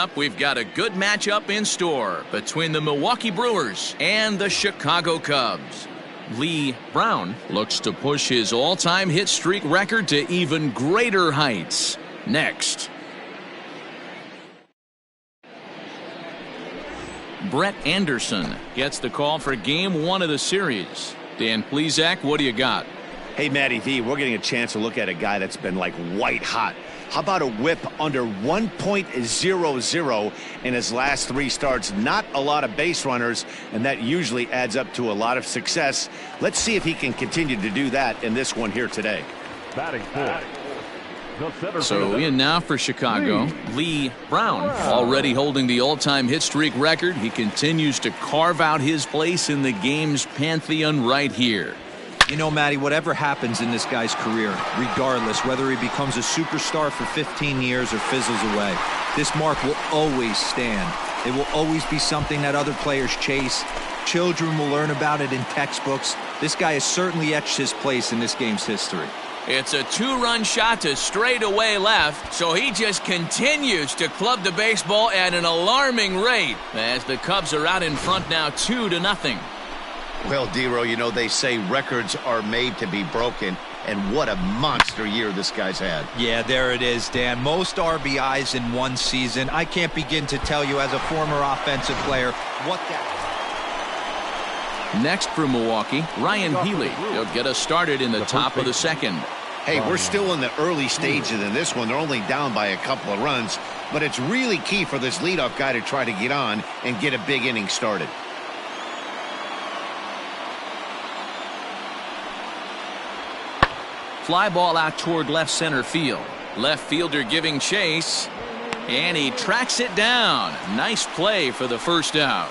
up, we've got a good matchup in store between the Milwaukee Brewers and the Chicago Cubs. Lee Brown looks to push his all-time hit streak record to even greater heights. Next. Brett Anderson gets the call for Game 1 of the series. Dan Plesac, what do you got? Hey, Matty V, we're getting a chance to look at a guy that's been like white hot. How about a whip under 1.00 in his last 3 starts? Not a lot of base runners, and that usually adds up to a lot of success. Let's see if he can continue to do that in this one here today. Batting fourth. So in now for Chicago, Lee Brown, already holding the all-time hit streak record. He continues to carve out his place in the game's pantheon right here. You know, Matty, whatever happens in this guy's career, regardless whether he becomes a superstar for 15 years or fizzles away, this mark will always stand. It will always be something that other players chase. Children will learn about it in textbooks. This guy has certainly etched his place in this game's history. It's a 2-run shot to straightaway left, so he just continues to club the baseball at an alarming rate as the Cubs are out in front now 2-0. Well, Dero, you know, they say records are made to be broken, and what a monster year this guy's had. Yeah, there it is, Dan. Most RBIs in one season. I can't begin to tell you as a former offensive player what that... Next for Milwaukee, Ryan Healy. He'll get us started in the top of the second. Hey, we're still in the early stages in this one. They're only down by a couple of runs, but it's really key for this leadoff guy to try to get on and get a big inning started. Fly ball out toward left center field. Left fielder giving chase, and he tracks it down. Nice play for the first out.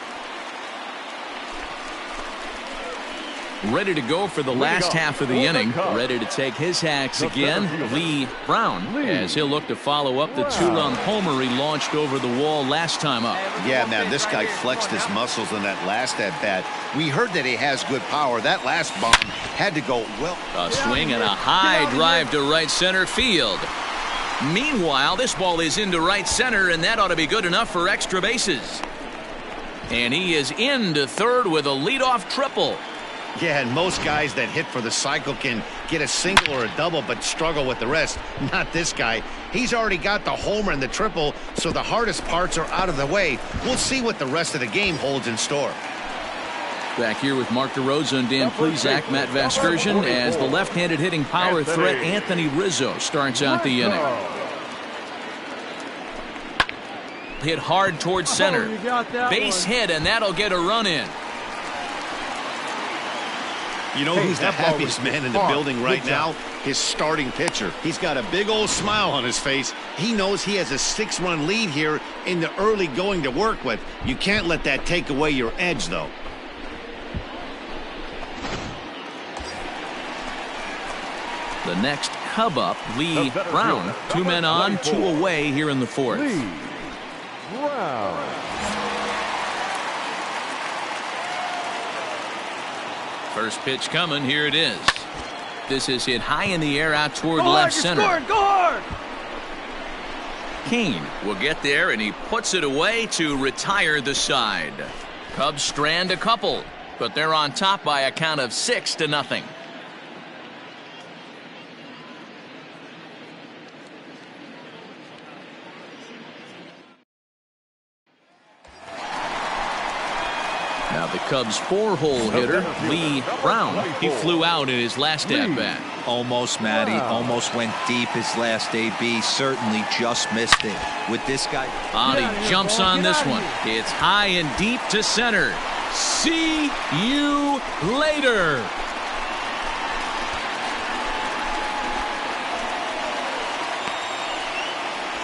Ready to go for the last half of the inning. Ready to take his hacks again, Lee Brown, as he'll look to follow up the 2-run homer he launched over the wall last time up. Yeah, man, this guy flexed his muscles in that last at-bat. We heard that he has good power. That last bomb had to go well. A swing and a high drive to right center field. Meanwhile, this ball is into right center, and that ought to be good enough for extra bases. And he is into third with a leadoff triple. Yeah, and most guys that hit for the cycle can get a single or a double but struggle with the rest. Not this guy. He's already got the homer and the triple, so the hardest parts are out of the way. We'll see what the rest of the game holds in store. Back here with Mark DeRosa and Dan Plesac, Matt Vasgersian, as the left-handed hitting power threat Anthony Rizzo starts out the inning. Hit hard towards center. Base hit, and that'll get a run in. You know who's the happiest man in the building right now? His starting pitcher. He's got a big old smile on his face. He knows he has a 6-run lead here in the early going to work with. You can't let that take away your edge, though. The next Cub up, Lee Brown. 2 men on, 2 away here in the fourth. Lee Brown. First pitch coming. Here it is. This is hit high in the air out toward left center. Go hard! Kane will get there, and he puts it away to retire the side. Cubs strand a couple, but they're on top by a count of 6-0. Now the Cubs' 4-hole hitter, Lee Brown. He flew out in his last at-bat. Almost, Matty. Almost went deep his last AB. Certainly just missed it. With this guy. He jumps on this one. It's high and deep to center. See you later.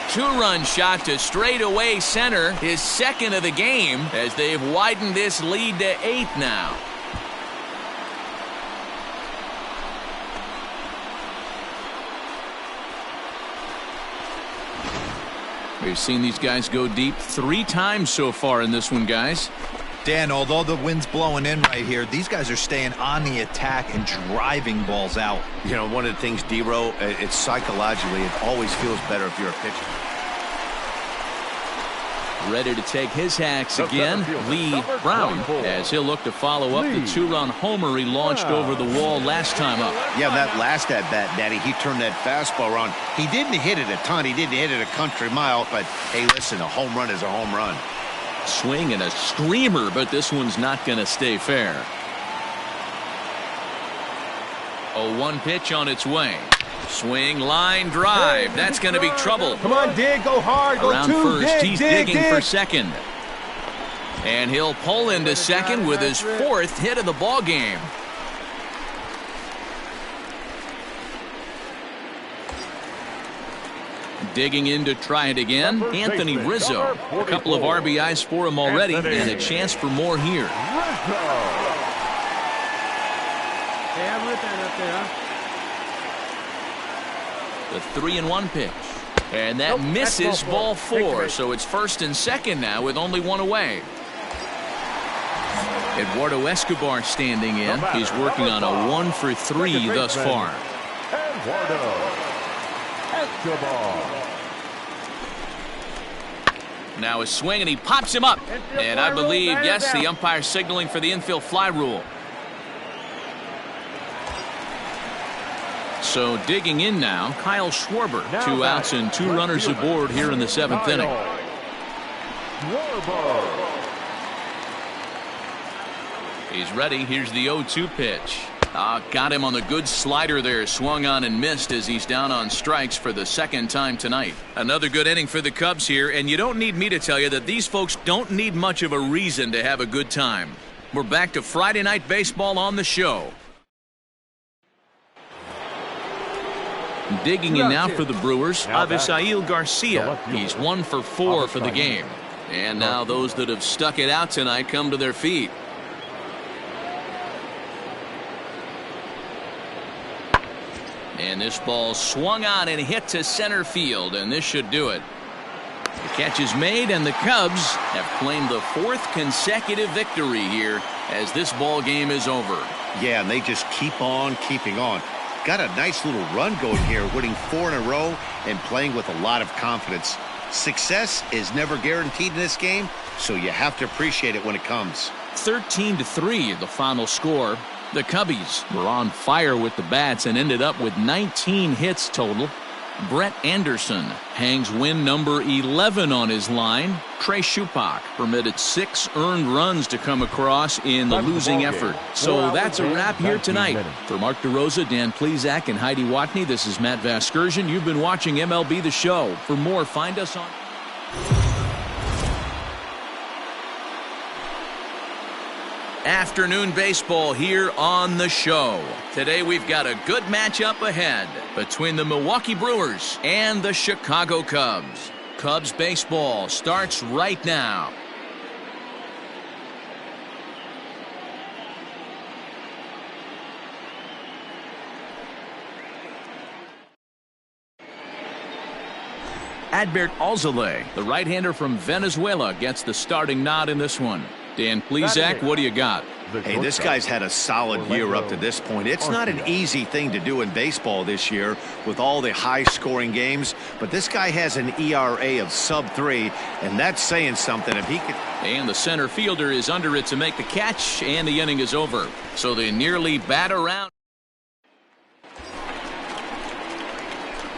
Two-run shot to straightaway center, his second of the game, as they've widened this lead to 8 now. We've seen these guys go deep 3 times so far in this one, guys. Dan, although the wind's blowing in right here, these guys are staying on the attack and driving balls out. You know, one of the things, Dero, it's psychologically, it always feels better if you're a pitcher. Ready to take his hacks again, Lee Brown, as he'll look to follow up the two-run homer he launched over the wall last time up. Yeah, that last at-bat, Daddy, he turned that fastball around. He didn't hit it a ton. He didn't hit it a country mile, but, hey, listen, a home run is a home run. Swing and a screamer, but this one's not going to stay fair. 0-1 pitch on its way. Swing, line, drive. That's going to be trouble. Come on, dig, go hard, go around two, first, dig, he's dig, digging dig. for second. And he'll pull into second with his fourth hit of the ball game. Digging in to try it again, Anthony Rizzo. A couple of RBIs for him already, and a chance for more here. The 3-1 pitch. And that misses ball 4, so it's first and second now with only one away. Eduardo Escobar standing in. He's working on a 1-for-3 thus far. Eduardo Escobar. Now a swing, and he pops him up. And I believe, yes, the umpire signaling for the infield fly rule. So digging in now, Kyle Schwarber. 2 outs and 2 runners aboard here in the 7th inning. He's ready. Here's the 0-2 pitch. Got him on the good slider there. Swung on and missed as he's down on strikes for the second time tonight. Another good inning for the Cubs here, and you don't need me to tell you that these folks don't need much of a reason to have a good time. We're back to Friday Night Baseball on the show. Digging in now for the Brewers, Avisail Garcia. He's 1-for-4 for the game. And now those that have stuck it out tonight come to their feet. And this ball swung on and hit to center field, and this should do it. The catch is made, and the Cubs have claimed the 4th consecutive victory here as this ball game is over. Yeah, and they just keep on keeping on. Got a nice little run going here, winning 4 in a row and playing with a lot of confidence. Success is never guaranteed in this game, so you have to appreciate it when it comes. 13-3 the final score. The Cubbies were on fire with the bats and ended up with 19 hits total. Brett Anderson hangs win number 11 on his line. Trey Shupak permitted 6 earned runs to come across in the losing effort. So that's a wrap here tonight. For Mark DeRosa, Dan Plezak, and Heidi Watney, this is Matt Vasgersian. You've been watching MLB The Show. For more, find us on... Afternoon baseball here on the show. Today we've got a good matchup ahead between the Milwaukee Brewers and the Chicago Cubs. Cubs baseball starts right now. Adbert Alzolay, the right-hander from Venezuela, gets the starting nod in this one. Dan Plezak, what do you got? Hey, this guy's had a solid year up to this point. It's not an easy thing to do in baseball this year with all the high-scoring games, but this guy has an ERA of sub-3, and that's saying something. If he could... And the center fielder is under it to make the catch, and the inning is over. So they nearly bat around.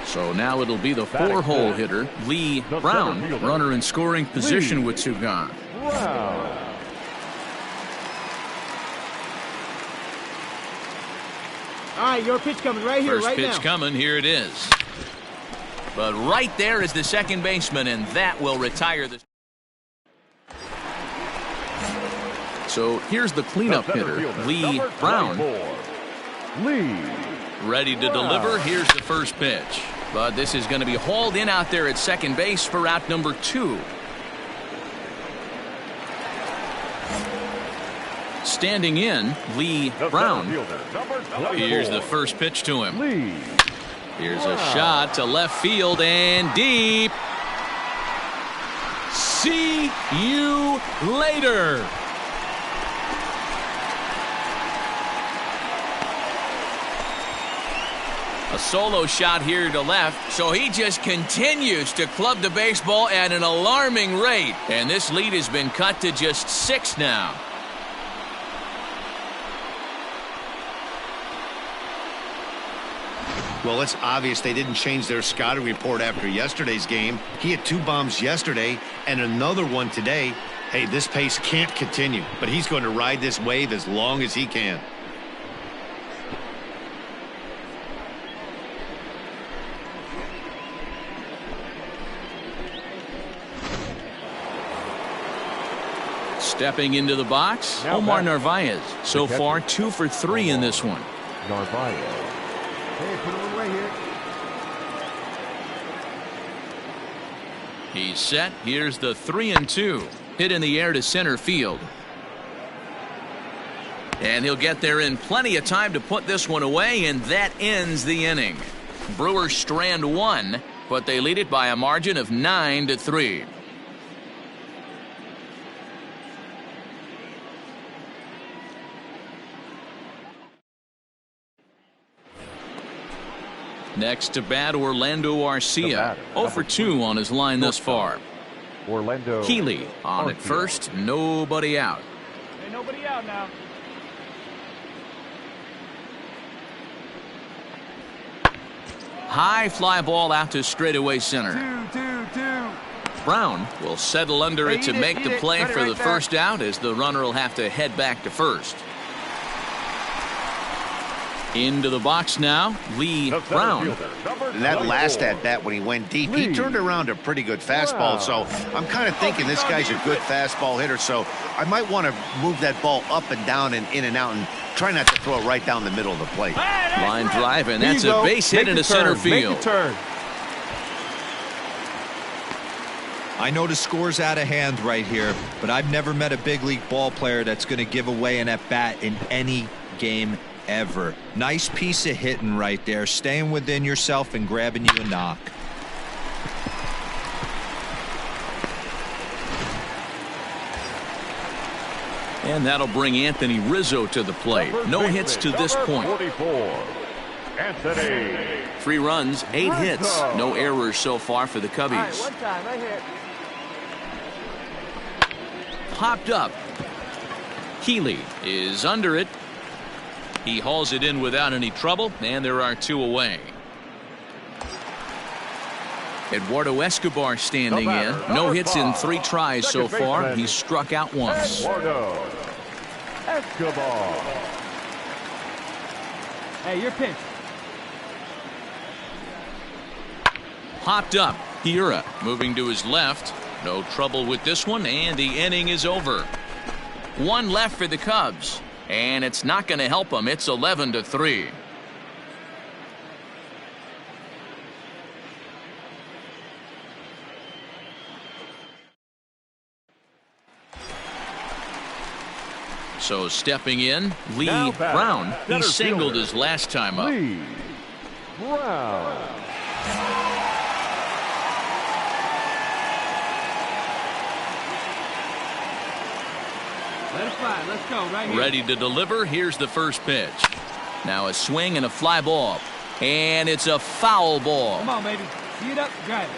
So now it'll be the 4-hole hitter, Lee Brown, runner in scoring position with 2 gone. All right, your pitch coming right here, right now. First pitch coming, here it is. But right there is the second baseman, and that will retire the... So here's the cleanup hitter, Lee Brown. Ready to deliver. Here's the first pitch. But this is going to be hauled in out there at second base for out number 2. Standing in, Lee Brown. Here's the first pitch to him. Here's a shot to left field and deep. See you later. A solo shot here to left, so he just continues to club the baseball at an alarming rate. And this lead has been cut to just 6 now. Well, it's obvious they didn't change their scouting report after yesterday's game. He had 2 bombs yesterday and another one today. Hey, this pace can't continue, but he's going to ride this wave as long as he can. Stepping into the box, Omar Narvaez. So far, 2 for 3 in this one. Narvaez. Hey, put him away here. He's set. Here's the 3-2. Hit in the air to center field. And he'll get there in plenty of time to put this one away, and that ends the inning. Brewers strand 1, but they lead it by a margin of 9-3. Next to bat, Orlando Arcia. 0 for 2 on his line thus far. Orlando Healy on at first. Nobody out. Hey, nobody out now. High fly ball out to straightaway center. 2-2-2. Brown will settle under it to make the play for the first out, as the runner will have to head back to first. Into the box now, Lee Brown. And that last at-bat when he went deep, he turned around a pretty good fastball. So I'm kind of thinking this guy's a good fastball hitter. So I might want to move that ball up and down and in and out and try not to throw it right down the middle of the plate. Line drive, and that's a base hit into center field. I know the score's out of hand right here, but I've never met a big league ball player that's going to give away an at-bat in any game ever. Nice piece of hitting right there, staying within yourself and grabbing you a knock. And that'll bring Anthony Rizzo to the plate. No hits to this point. 44, Anthony. 3 runs, 8 hits. No errors so far for the Cubbies. All right, one time, right here. Popped up. Healy is under it. He hauls it in without any trouble, and there are 2 away. Eduardo Escobar standing in. No hits in 3 tries so far. He's struck out once. Eduardo Escobar. Hey, you're pitch. Popped up. Hiura moving to his left. No trouble with this one, and the inning is over. 1 left for the Cubs, and it's not going to help them. It's 11-3. So stepping in, Lee Brown. He singled his last time up. Lee Brown. Let it fly. Let's go right here. Ready to deliver. Here's the first pitch. Now a swing and a fly ball. And it's a foul ball. Come on, baby. Tee it up, drive it.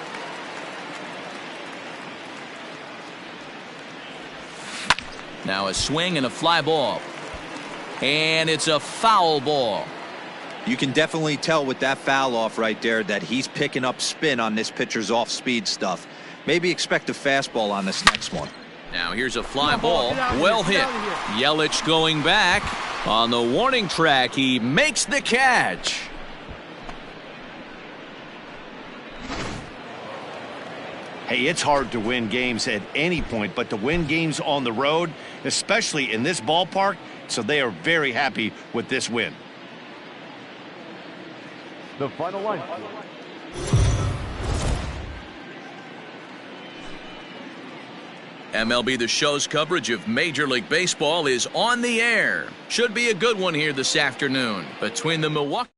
Now a swing and a fly ball. And it's a foul ball. You can definitely tell with that foul off right there that he's picking up spin on this pitcher's off-speed stuff. Maybe expect a fastball on this next one. Now here's a fly ball. Well hit. Yelich going back. On the warning track, he makes the catch. Hey, it's hard to win games at any point, but to win games on the road, especially in this ballpark, so they are very happy with this win. The final line. MLB The Show's coverage of Major League Baseball is on the air. Should be a good one here this afternoon between the Milwaukee.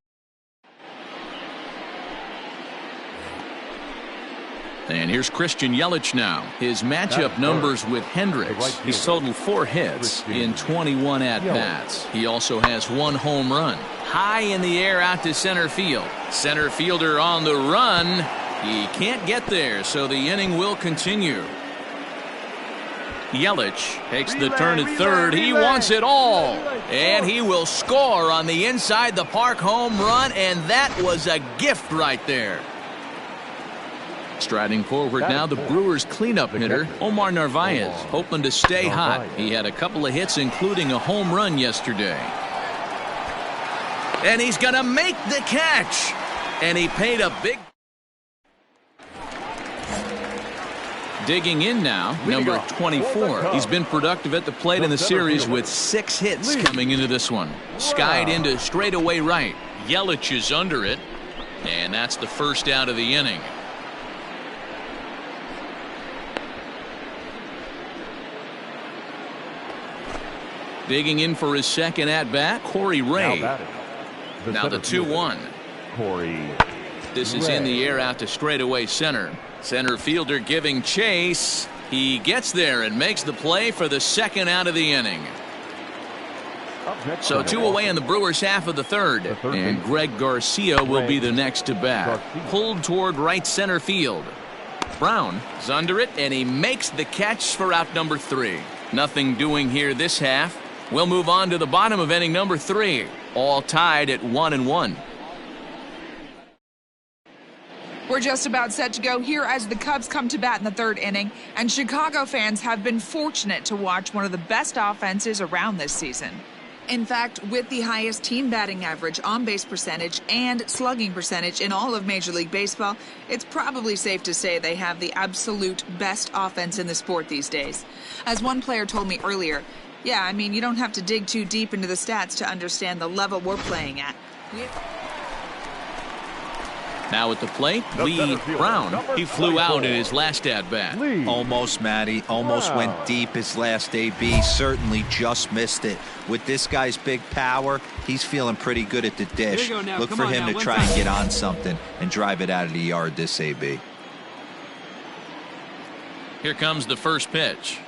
And here's Christian Yelich now. His matchup numbers with Hendricks. He's totaled 4 hits in 21 at-bats. He also has 1 home run. High in the air out to center field. Center fielder on the run. He can't get there, so the inning will continue. Yelich takes the turn at third. He wants it all. And he will score on the inside the park home run, and that was a gift right there. Striding forward now, the Brewers cleanup hitter, Omar Narvaez, hoping to stay hot. He had a couple of hits, including a home run yesterday. And he's going to make the catch. And he paid a big... Digging in now, number 24. He's been productive at the plate in the series with 6 hits coming into this one. Skied into straightaway right. Yelich is under it. And that's the first out of the inning. Digging in for his second at-bat, Corey Ray. Now the 2-1. Corey. This is in the air out to straightaway center. Center fielder giving chase. He gets there and makes the play for the second out of the inning. So 2 away in the Brewers' half of the third. And Greg Garcia will be the next to bat. Pulled toward right center field. Brown is under it, and he makes the catch for out number 3. Nothing doing here this half. We'll move on to the bottom of inning number 3. All tied at 1-1. We're just about set to go here as the Cubs come to bat in the third inning, and Chicago fans have been fortunate to watch one of the best offenses around this season. In fact, with the highest team batting average, on-base percentage, and slugging percentage in all of Major League Baseball, it's probably safe to say they have the absolute best offense in the sport these days. As one player told me earlier, yeah, I mean, you don't have to dig too deep into the stats to understand the level we're playing at. Now at the plate, Lee Brown. He flew out in his last at-bat. Almost, Matty. Almost went deep his last AB. Certainly just missed it. With this guy's big power, he's feeling pretty good at the dish. Look for him to try and get on something and drive it out of the yard this AB. Here comes the first pitch.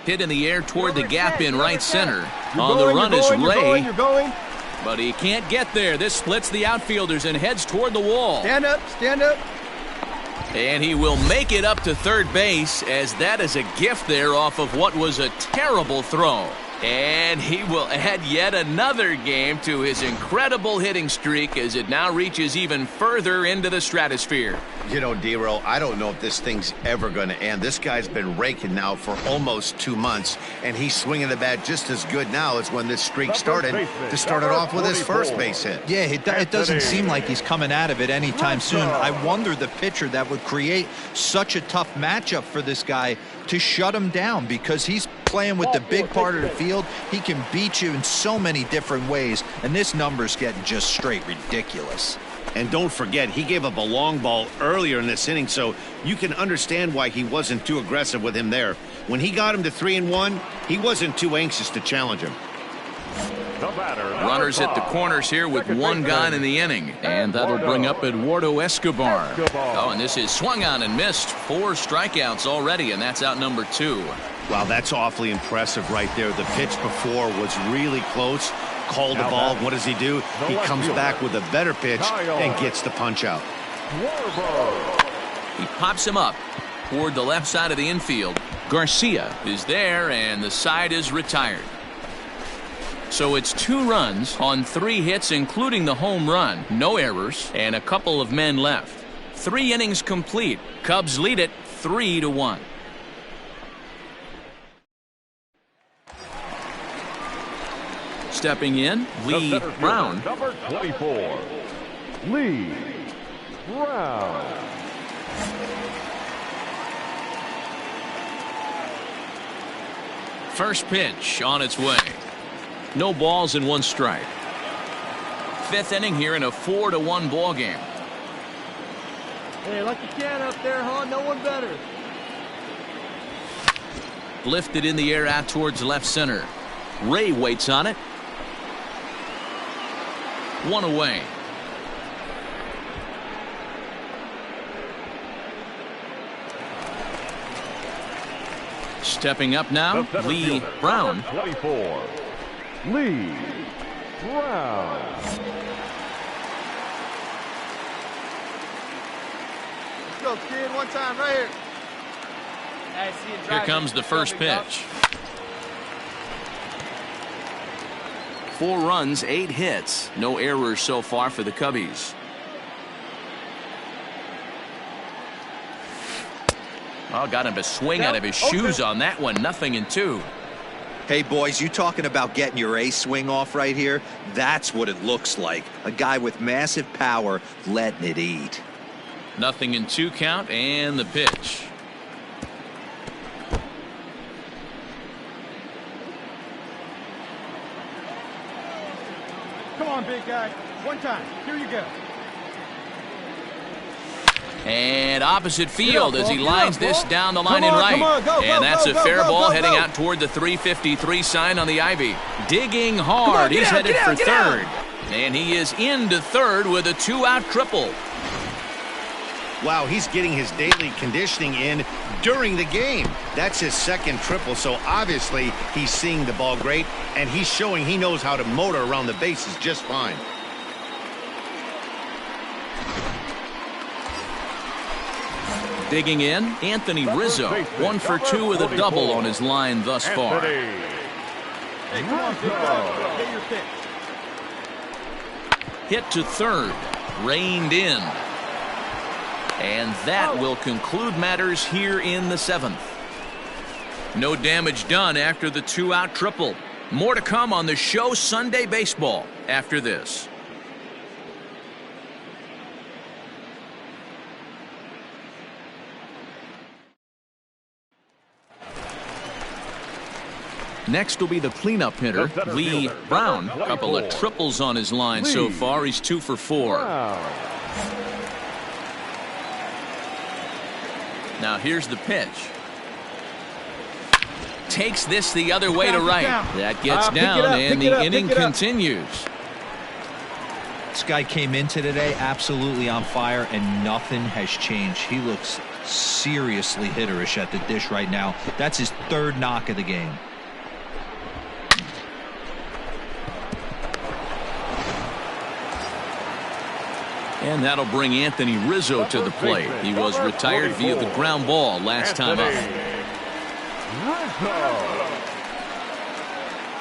Hit in the air toward the gap in right center. On the run is Ray. But he can't get there. This splits the outfielders and heads toward the wall. Stand up, stand up. And he will make it up to third base, as that is a gift there off of what was a terrible throw. And he will add yet another game to his incredible hitting streak as it now reaches even further into the stratosphere. You know, D-Roll, I don't know if this thing's ever going to end. This guy's been raking now for almost 2 months, and he's swinging the bat just as good now as when this streak started to start it off with his first base hit. Yeah, it doesn't seem like he's coming out of it anytime soon. I wonder the pitcher that would create such a tough matchup for this guy to shut him down, because he's playing with the big part of the field. He can beat you in so many different ways, and this number's getting just straight ridiculous. And don't forget, he gave up a long ball earlier in this inning, so you can understand why he wasn't too aggressive with him there. When he got him to 3-1, he wasn't too anxious to challenge him. Runners at the corners here with 1 gone in the inning. And that'll bring up Eduardo Escobar. Oh, and this is swung on and missed. 4 strikeouts already, and that's out number 2. Wow, that's awfully impressive right there. The pitch before was really close. Called the ball. What does he do? He comes back with a better pitch and gets the punch out. He pops him up toward the left side of the infield. Garcia is there, and the side is retired. So it's 2 runs on 3 hits, including the home run. No errors, and a couple of men left. 3 innings complete. Cubs lead it 3-1. Stepping in, Lee Brown. Number 24, Lee Brown. First pitch on its way. No balls and 1 strike. 5th inning here in a 4-1 ball game. Hey, like you can up there, huh? No one better. Lifted in the air out towards left center. Ray waits on it. 1 away. Stepping up now, Lee Brown. 24, Lee Brown. Let's go, kid. One time right here. Here comes the first pitch. 4 runs, 8 hits. No errors so far for the Cubbies. Oh, got him to swing out of his shoes on that one. 0-2. Hey, boys, you talking about getting your ace swing off right here? That's what it looks like. A guy with massive power letting it eat. 0-2 count, and the pitch. Come on, big guy. One time. Here you go. And opposite field as he lines this down the line in right. And that's a fair ball heading out toward the 353 sign on the Ivy. Digging hard. He's headed for third. And he is into third with a 2-out triple. Wow, he's getting his daily conditioning in during the game. That's his second triple, so obviously he's seeing the ball great, and he's showing he knows how to motor around the bases just fine. Digging in, Anthony Rizzo. 1 for 2 with a double on his line thus far. Hey, come on, big guy. Get your pitch. Hit to third. Reined in. And that will conclude matters here in the 7th. No damage done after the 2-out triple. More to come on the show Sunday Baseball after this. Next will be the cleanup hitter, Lee Brown. A couple of triples on his line so far. He's 2 for 4. Now here's the pitch. Takes this the other way to right. That gets down, and the inning continues. This guy came into today absolutely on fire, and nothing has changed. He looks seriously hitterish at the dish right now. That's his 3rd knock of the game. And that'll bring Anthony Rizzo to the plate. He was retired via the ground ball last time up.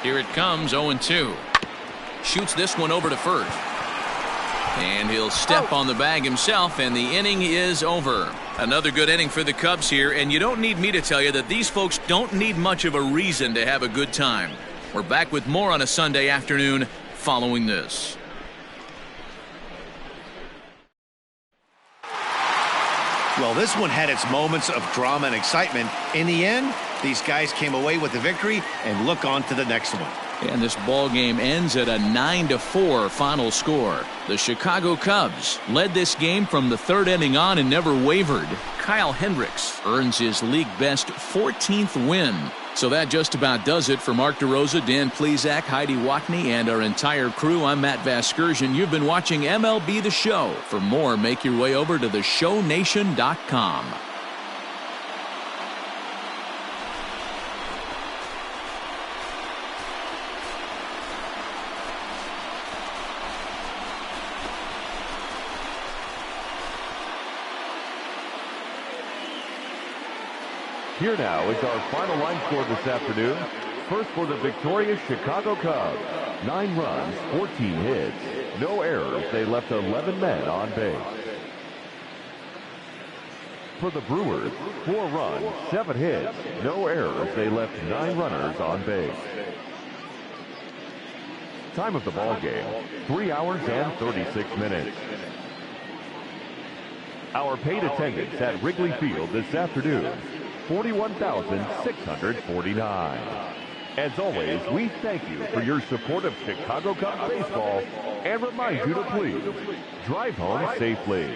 Here it comes, 0-2. Shoots this one over to first. And he'll step on the bag himself, and the inning is over. Another good inning for the Cubs here, and you don't need me to tell you that these folks don't need much of a reason to have a good time. We're back with more on a Sunday afternoon following this. Well, this one had its moments of drama and excitement. In the end, these guys came away with the victory and look on to the next one. And this ball game ends at a 9-4 final score. The Chicago Cubs led this game from the 3rd inning on and never wavered. Kyle Hendricks earns his league best 14th win. So that just about does it for Mark DeRosa, Dan Plesac, Heidi Watney, and our entire crew. I'm Matt Vasgersian. You've been watching MLB The Show. For more, make your way over to theshownation.com. Here now is our final line score this afternoon. First for the victorious Chicago Cubs. 9 runs, 14 hits, no errors. They left 11 men on base. For the Brewers, 4 runs, 7 hits, no errors. They left 9 runners on base. Time of the ball game, 3 hours and 36 minutes. Our paid attendance at Wrigley Field this afternoon, 41,649. As always, we thank you for your support of Chicago Cubs baseball and remind you to please drive home safely.